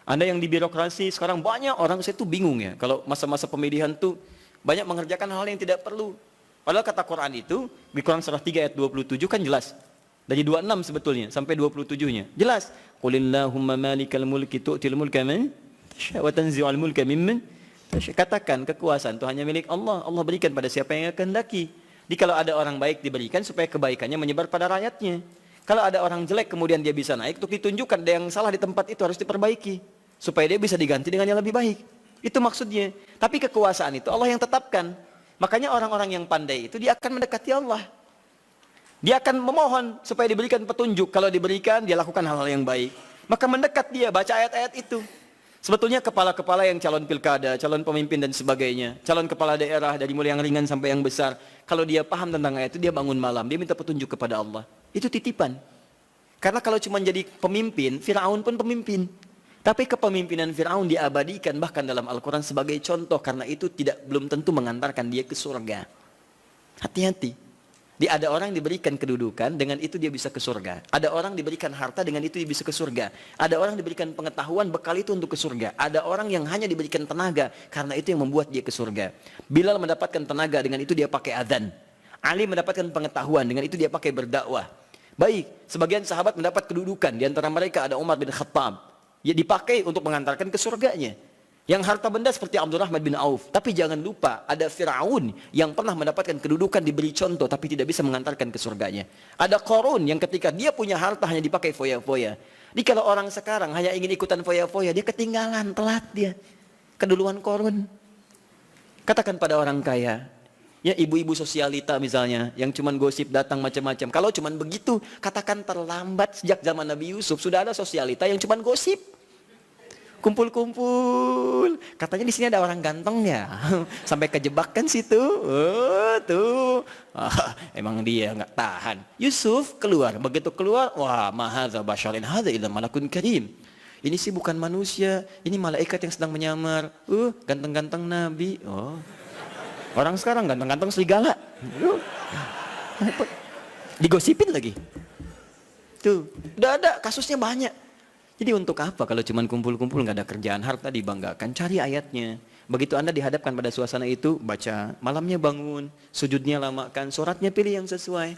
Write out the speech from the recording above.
Anda yang di birokrasi, sekarang banyak orang, saya tuh bingung ya, kalau masa-masa pemilihan tuh banyak mengerjakan hal yang tidak perlu. Padahal kata Quran itu, di Quran surah 3 ayat 27 kan jelas. Dari 26 sebetulnya, sampai 27-nya. Jelas. Qulillahumma malikal mulki tu'til mulka man tasha' wa tanzi'ul mulka mimman tasha'. Katakan, kekuasaan itu hanya milik Allah. Allah berikan pada siapa yang kehendaki. Jadi kalau ada orang baik diberikan supaya kebaikannya menyebar pada rakyatnya. Kalau ada orang jelek kemudian dia bisa naik, untuk ditunjukkan ada yang salah di tempat itu harus diperbaiki. Supaya dia bisa diganti dengan yang lebih baik. Itu maksudnya. Tapi kekuasaan itu Allah yang tetapkan. Makanya orang-orang yang pandai itu dia akan mendekati Allah. Dia akan memohon supaya diberikan petunjuk. Kalau diberikan, dia lakukan hal-hal yang baik. Maka mendekat dia, baca ayat-ayat itu. Sebetulnya kepala-kepala yang calon pilkada, calon pemimpin dan sebagainya, calon kepala daerah dari mulai yang ringan sampai yang besar, kalau dia paham tentang ayat itu, dia bangun malam, dia minta petunjuk kepada Allah. Itu titipan. Karena kalau cuma jadi pemimpin, Fir'aun pun pemimpin. Tapi kepemimpinan Fir'aun diabadikan bahkan dalam Al-Quran sebagai contoh, karena itu belum tentu mengantarkan dia ke surga. Hati-hati. Ada orang diberikan kedudukan, dengan itu dia bisa ke surga. Ada orang diberikan harta, dengan itu dia bisa ke surga. Ada orang diberikan pengetahuan, bekal itu untuk ke surga. Ada orang yang hanya diberikan tenaga, karena itu yang membuat dia ke surga. Bilal mendapatkan tenaga, dengan itu dia pakai adzan. Ali mendapatkan pengetahuan, dengan itu dia pakai berdakwah. Baik, sebagian sahabat mendapat kedudukan, di antara mereka ada Umar bin Khattab. Ya dipakai untuk mengantarkan ke surganya. Yang harta benda seperti Abdurrahman bin Auf. Tapi jangan lupa, ada Fir'aun yang pernah mendapatkan kedudukan, diberi contoh, tapi tidak bisa mengantarkan ke surganya. Ada Qarun yang ketika dia punya harta hanya dipakai foya-foya. Jadi kalau orang sekarang hanya ingin ikutan foya-foya, dia ketinggalan, telat dia. Keduluan Qarun. Katakan pada orang kaya, ya ibu-ibu sosialita misalnya, yang cuman gosip datang macam-macam. Kalau cuman begitu, katakan terlambat. Sejak zaman Nabi Yusuf, sudah ada sosialita yang cuman gosip. Kumpul-kumpul, katanya di sini ada orang ganteng ya, sampai kejebak kan situ. Oh tuh, emang dia nggak tahan. Yusuf keluar, begitu keluar, wah mahadza basyarin hadza illa malakun karim. Ini sih bukan manusia, ini malaikat yang sedang menyamar. Ganteng-ganteng Nabi. Oh, orang sekarang ganteng-ganteng serigala. Digosipin lagi. Tuh, udah ada kasusnya banyak. Jadi untuk apa kalau cuma kumpul-kumpul nggak ada kerjaan, harta dibanggakan, cari ayatnya. Begitu Anda dihadapkan pada suasana itu, baca, malamnya bangun, sujudnya lamakan, sholatnya pilih yang sesuai.